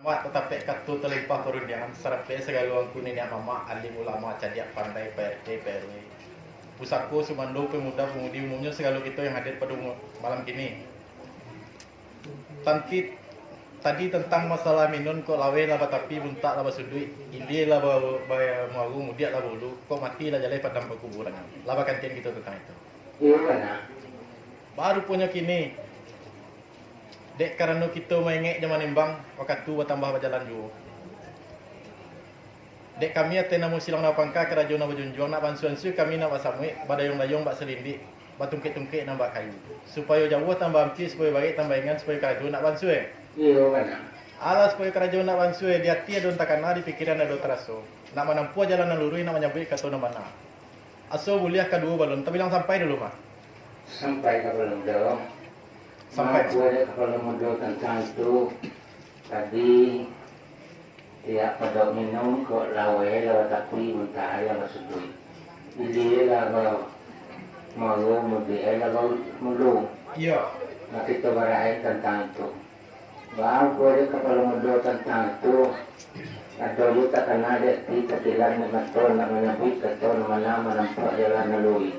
Mak tetapi katu terlimpah perundian serape segala orang kuning yang mama alim ulama cadiak pandai PRT PRW. Pusako sumando pemuda pemudi umumnya segala kita yang hadir pada malam kini. Tadi tentang masalah minun kok lawe lah tapi buntak lah basudui. Ide lah maru mudiak lah bulu. Kok mati lah jalai padam perkuburan. Lah kantin kita tentang itu. Iya mana? Baru punya kini. Dek karena kita mengek zaman nimbang waktu bertambah berjalan juga. Dek kami atena musilang na pangka kerajaan na berjunjung nak bansuan su kami nak basamui badayong-dayong bak selindi batungkit-tungkit nambah kayu. Supaya jauh tambah amci supaya baik tambah ingan supaya kerajaan nak bansue. Iya mana? Alas supaya kerajaan nak bansue di hati ada takana di pikiran ada teraso. Nak menampu jalan lurus nak menyabui kata mana. Aso buliah kedua balon tapi bilang sampai dulu mah. Sampai ke belum dong. Sampai gue kalau modal tentang itu tadi tiap pada minum kok lawe tapi muntah ya maksudnya ini lah kalau mau mulu iya. nah kita berakhir tentang itu bahwa gue kalau modal tentang itu ada juga kena ada di ketilan betul namanya betul mana nampak jalan melalui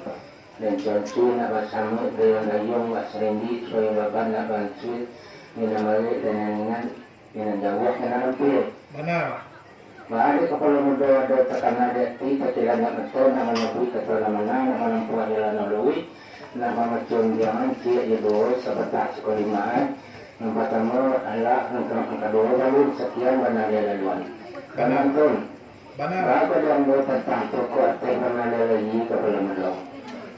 dan contoh nak bersama dengan gayung nak serendi supaya bapak nak bantu minamali dengan jawab dengan nampil. Mana? Bahaya kalau muda ada tekanan deti kecilan nak betul nama nabi kata mana nama nampak jalan melalui nama macam jangan cia itu sebetas sekolimaan yang pertama adalah yang kedua lalu sekian benar dia laluan. Kanan pun. Mana? Berapa yang mau tentang toko atau mana lagi kepala muda.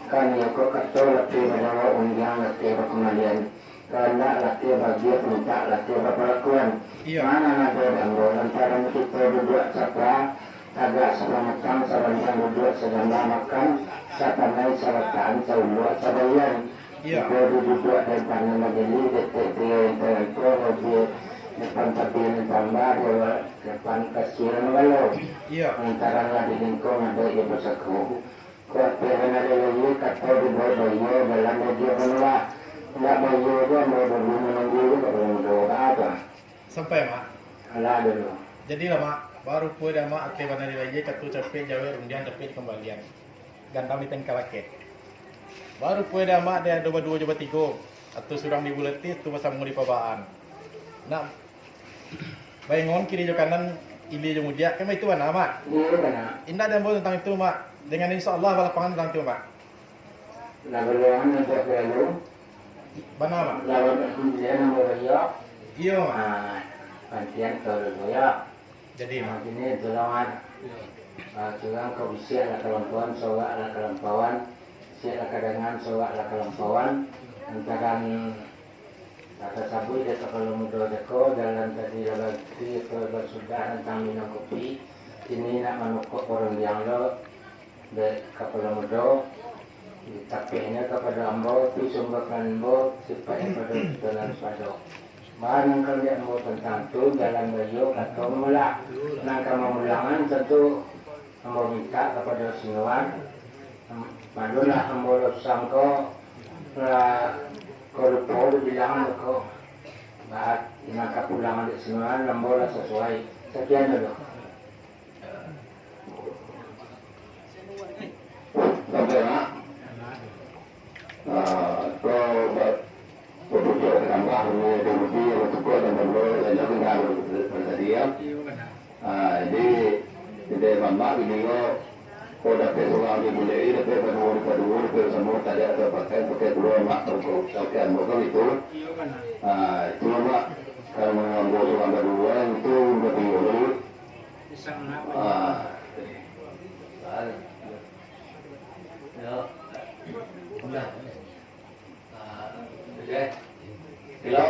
Kan ya kok kata latih menjawab undian latih kemalian karena latih bagian minta latih perlakuan mana ada anggo lantaran kita duduk sapa agak selamatkan sabanjang duduk sedang makan satanai salataan saulua sabayan kita duduk dan panah majeli detik yang terlalu lebih depan tapi yang tambah depan kasihan walau antara lah di lingkung ada yang bersaku kok pengen ada lagi kata di bawah bayo dalam dia menolak nak bayo dia mau menunggu kalau doa apa sampai mak ala dulu jadi lah mak baru pun dah mak akeh bandar lagi katu capek jawa undian capek kembalian gandam di tengkalake baru pun dah mak dia dua coba tiga atau surang di buletis tu pasang di pabaan nak bayangon kiri jo kanan ili jo mudia kan itu mana mak iya mana indah dan boleh tentang itu mak dengan insyaallah balapangan tentang itu mak lawan untuk lalu mana mak lawan dia nama dia iya mak pantian kalau ya jadi mak ini tolongan curang kau bisa lah kelampauan soak lah kelampauan siap lah kadangan soak lah kelampauan antaran kata sabu dia kalau muda deko dalam tadi lagi bersudah tentang minum kopi ini nak menukuk orang yang lo de kapal muda ditapinya kepada ambo pisumbakan ambo supaya pada dalam pada barang kalian mau tentang tu dalam bayo atau mulak nak memulangan tentu ambo minta kepada sinuan malulah ambo sangko lah kalau bilang kok bahat nak pulangan di sinuan ambo lah sesuai sekian dulu sampai nak kemudian tambah kemudian untuk dan dan jangan bersedia jadi mama video koda pesulang di mulai itu kedua semua tadi ada pakai dua mak untuk sekian motor itu cuma kalau mengambil uang kedua itu lebih dulu ya kilo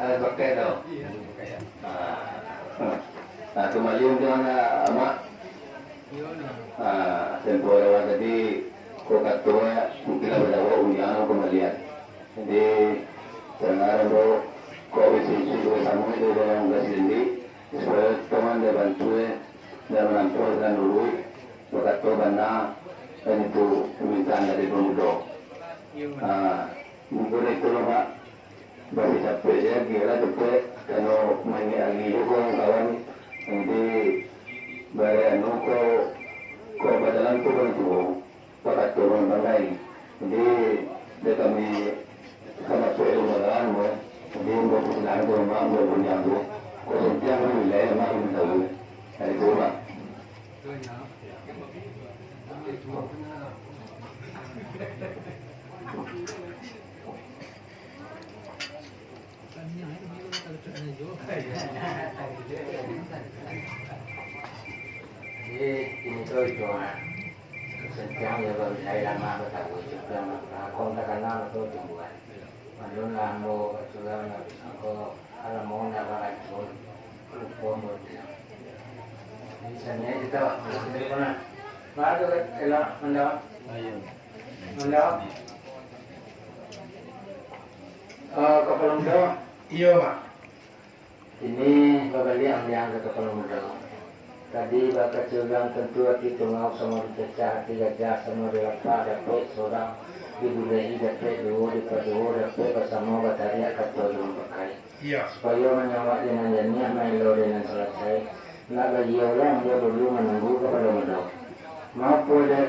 ada pakai tu kembali dengan amak tempoh tadi kau kata mungkin ada undian kembalian jadi jangan ada kau bisa sama itu dalam gasindi supaya teman dia bantu dan menantu dan dulu berkata bana dan itu permintaan dari pemuda mungkin itu loh Mak. Bagi capek ya, kira cepet. Kalau main lagi itu kawan nanti bare anu ko badalan ko kan tuh pakai turun bangkai. Jadi dia kami sama suelu malam mo. Jadi mau pulang ke rumah mau punya tuh. Ko setiap wilayah mah ini tahu. Hari itu Mak. Jadi ini tuh cuma sejam ya baru saya lama bertahu juga kontak kenal itu tumbuhan. Maklum lah mau juga nak aku kalau mau nak pakai pun lupa mau dia. Misalnya kita dari mana? Baru elok mendapat. Mendapat. Kapal muda. Iya Mak. Ini babali yang ke kapal muda. Tadi bakal juga tentu kita mau sama dicecah, tiga jas sama dilapa, dapat seorang dibulai, dapat dua, dapat bersama bataria kata dalam pakai. Iya. Supaya menyawat dengan jadinya main lo dengan selesai. Nak bagi orang dia dulu menunggu kepada muda. Mampu dek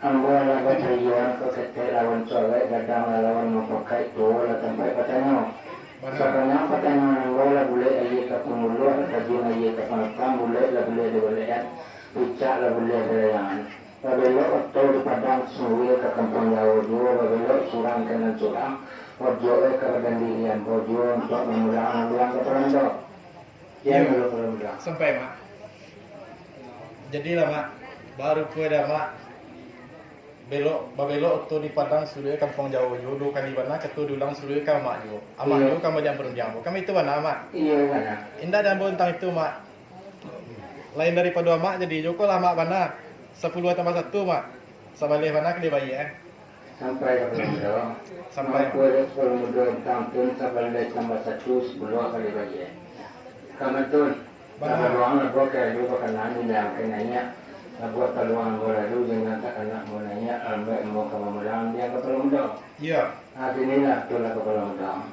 ambil lagu teriuan ke ketek lawan soleh, gadang lawan memakai tua lah sampai patanya. Sekarang patanya bola boleh aye ke pemuluh, kajian aye ke penetang boleh lah boleh dibolehkan, puncak lah boleh belayangan. Belok atau di padang semua ke kampung jauh dua, belok surang kanan surang, bojo ke pendirian bojo untuk mengulang ke perandok. Ya belum. Sampai Mak. Jadilah Mak, baru kue dah Mak. Belok tu di Padang sudah kampung jauh jodoh kali mana ketu diulang sudah kau mak jo. Amak jo kamu jam berjam. Kami itu mana Mak? Iya mana. Indah dan bontang itu Mak. Lain daripada Mak jadi Joko lah Mak mana 10 tambah 1 Mak. Sabalih mana ke bayi Sampai ke muda. Sampai ke muda tampun sabalih tambah 1 10 kali bayi. Kamu tu. Kalau ruang nak buat lu bukan nanti yang kenanya. Buat peluang bola dulu dengan tak anak mulanya ambil mau ke muda dia ke muda. iya. Akhirnya tu lah ke muda.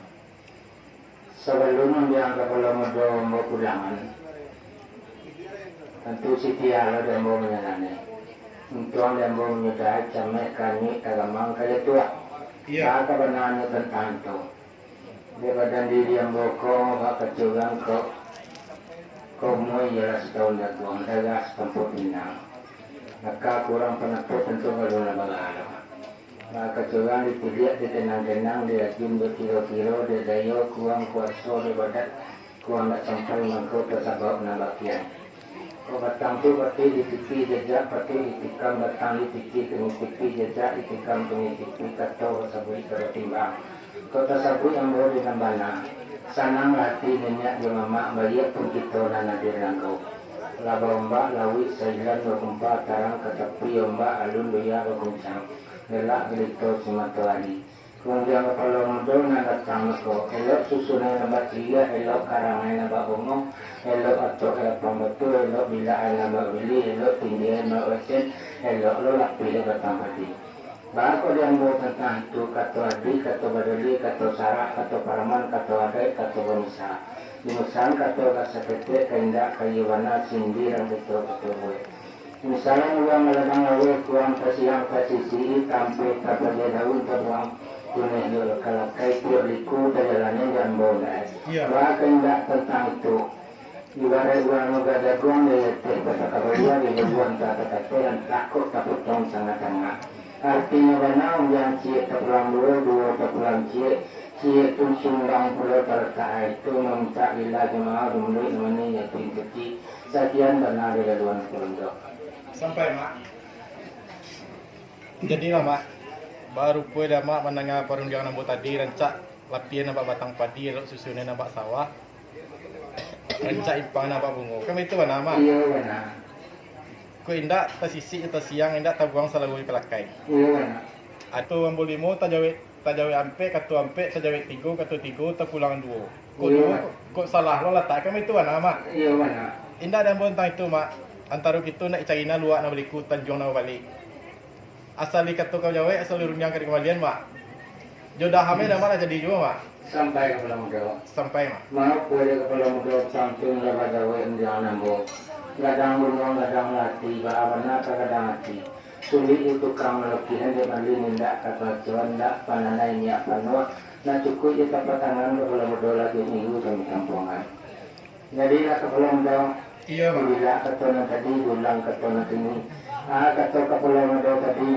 Sebelum dia ke muda mau pulangan. Tentu Siti Allah dia mau menyalani. Untuk dia mau menyudahi camek kani kagamang kaya tua. Iya. Tak kebenarannya tentang itu. Dia badan diri yang bokong, kecurang kau mau ialah setahun dah tuang dagas tempat pinang. Maka kurang penakut tentu kalau nak mengalah. Maka curang dipilih di tenang-tenang dia jum berkilo-kilo dia dayo kurang kuasa dia badat kurang tak sampai mangkau tersabak nabakian. Kau batang tu pati ditipi jejak pati ditikam batang ditipi ditipi jejak ditikam ditipi kata sabui tertimbang. Kau tersabut yang boleh dengan bana. Sanang hati nenyak jemamak bagi pun kita nana dirangkau. Laba ombak lawi sailan berkumpah tarang ke tepi ombak alun doya berguncang. Gelak gelito simatawali. Kemudian kepala muda nak datang ko. Elok susunan nampak tiga, elok karangan nampak bongong, elok atok elok pembetul, elok bilaan nampak beli, elok tinggian nampak wesen, elok lo lapi datang padi. Bahawa dia mau tentang itu kata adik, kata badali, kata sarak, kata paraman, kata adik, kata bangsa. Misalnya kata rasa ketek, kaindak, kayiwana, sindiran, betul-betul boleh. Misalnya orang meladang awal kurang kasihan kasisi, tampil kapalnya daun terbang, tunai dulu kalau kait liku jalannya dan boleh. Bahawa kaindak tentang itu. Ibarat orang negara kurang dia teh kata kabarnya dia buat kata-kata yang takut takutong sangat-sangat. Artinya benar yang cie terpulang dua terpulang cie tu sumbang pulau terkait itu meminta ilah jemaah rumit mana yatim kecil sekian benar dari luar pulau. Sampai Mak. Jadilah Mak. Baru kue dah Mak mendengar perundingan nampak tadi rancak latihan nampak batang padi, elok susunan nampak sawah. Rancak ipang nampak bunga. Kami itu benar Mak. Iya benar. Kau indak tersisi atau siang indak tabuang selalu pelakai. Iya benar. Atau ambil 5 tajawe ampe katu ampe tajawe 3 katu 3 terpulang 2. Kau salah lo letak kami itu mana Mak? Iya benar. Indak dan bontang itu Mak. Antara kita nak China luar nak beliku Tanjung nak balik. Asal katu kau jawe asal runyang ke kembalian Mak. Jodoh hamil dah mana jadi juga mak. sampai kepala muda. Sampai mak. Mau boleh kepala muda samping lepas dawe menjangan nambo. Gadang gunung, gadang lati, bahawana kadang hati. Sulit itu kang melekihan dia mandi nindak kata cuan dak pananai niat panua. Nah cukup je tapak tangan kepala muda lagi minggu kami kampungan. Jadi lah kepala muda. Iya mak. Bila kata nak tadi, bulan kata nak ini. Kata kepala muda tadi.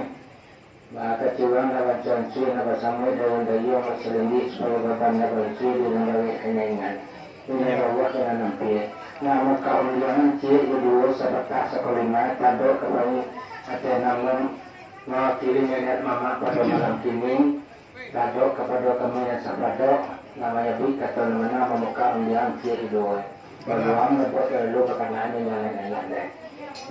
Maka curang dapat cuan dapat sampai dalam dayu amat selendik supaya badan dapat cuan dengan dawe kenyangan. Ini rawat dengan nampi. Nah maka undangan cik kedua sebatas sekelima tadok kembali ada nama mewakili nenek mama pada malam kini. Tadok kepada kami yang sabadok namanya bi kata nama memuka undangan cik kedua. Berdoa membuat lalu berkenaan dengan nenek-nenek.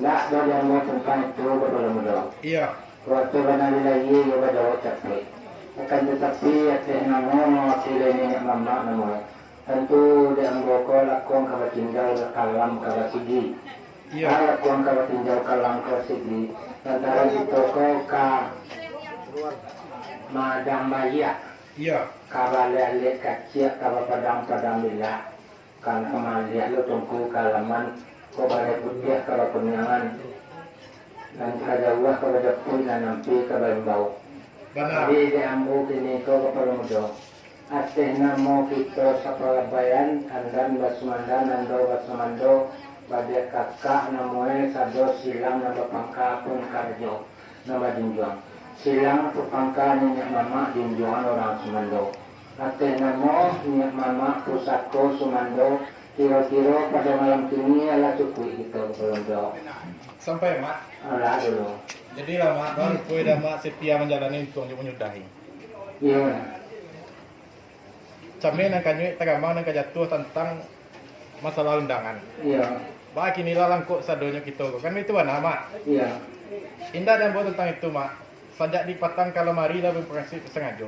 Nak ada yang mau tentang itu kepada muda. Iya. Waktu banali lagi juga jawab capek. Akan tetapi atas nama mewakili nenek mama nama. Tentu dia anggoko lakon kawa tinjau kalam kawa sigi. Iya. Lakon kawa tinjau kalam kawa sigi. Antara di toko ka madang bayak. Iya. Kawa lele kacir kawa padang bila. Kan kemalia lo tungku kalaman. Ko balai putih kawa penyangan. Dan kajawah kawa dapur dan nampi kawa bau. Benar. Jadi dia ambil kini ko kepala muda. Ateh namo kita sapalabayan andan basmandan ando basmando pada kakak namoe sado silang nama pangka pun karjo nama dinjuang silang tu pangka niat mama dinjuang orang Sumando. Ateh namo niat mama pusako Sumando kira-kira pada malam kini ala cukup kita belum jauh. Sampai mak. Ala dulu. Jadi lah mak baru kue dah mak setia menjalani itu untuk menyudahi. Iya. Kami nak kanyut tagambang nak jatuh tentang masalah undangan. Iya. Bah kini lah langkuk sadonya kita kan itu mana mak. Iya. Indah dan buat tentang itu mak. Sajak di patang kalau mari lah berproses sengaja.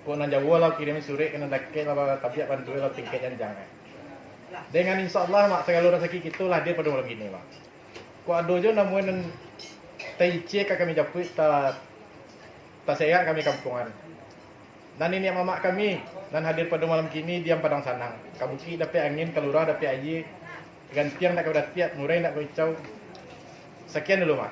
Kau nak jauh lah kirim surat kena dakik lah tabiat bantu lah tingkat yang jangan. Dengan insya-Allah mak segala rezeki kita lah dia pada malam gini mak. Kau ada je namun taicie kami japut ta sehat kami kampungan. Dan ini mamak kami dan hadir pada malam kini diam padang sanang. Kabuki dapat angin, kalurah dapat air. Gantiang nak kepada tiap, murai nak kau. Sekian dulu mak.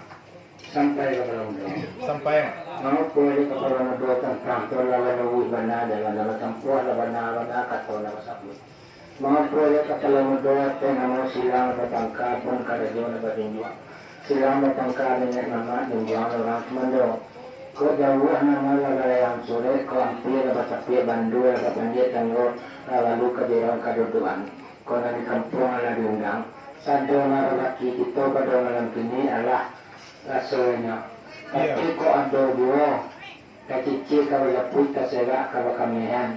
Sampai ke belum jauh. Sampai mak. Mau boleh kepala muda tentang tolala nawi bana dalam nama tempuh bana kata nama sabut. Mau boleh kepala muda tentang silang bertangkap pun kada jauh berdinjua. Silang bertangkap dengan nama dinjuang orang Sumando. Ko jauh nama yang sore ko ampir baca bandu pandai tanggo lalu ke daerah kaduduan. Ko di kampung ala diundang. Sadona lelaki itu pada malam kini adalah rasanya. Tapi ko ada dua kecil kalau laput terserak kalau kamihan.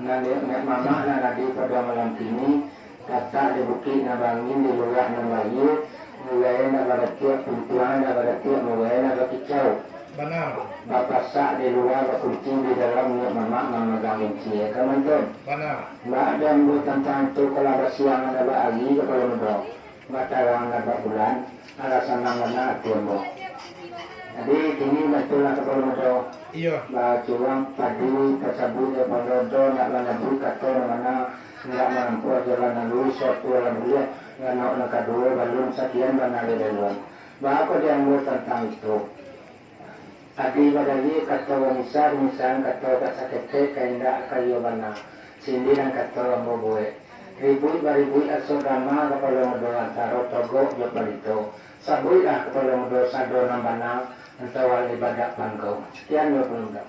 Nanti mama nanti pada malam kini kata di bukit nabangin di luar nabayu. Mulai nak tiap pintuan nak tiap mulai nak kicau. Benar. Bapak sak di luar kucing di dalam mama memegangin cie kaman tu. Benar. Mak dan bu tentang tu kalau ada siang ada lagi kalau muda. Mata orang ada bulan ada senang mana tiempo. Jadi kini betul lah kalau muda. Iya. Bah curang padi tersebut pada do nak lana buka tu mana nak mampu jalan lalu suatu orang dia nak kedua belum sekian mana ada dalam. Bah aku dia mau tentang itu. Adi badali kata wanisa misal kata kasakete kainda kayo bana sindiran kata moboe ribut baribut asodama kepala mudo antara togo jo palito sabui lah kepala mudo sado nambana antawal ibadat pangkau sekian 20 tahun.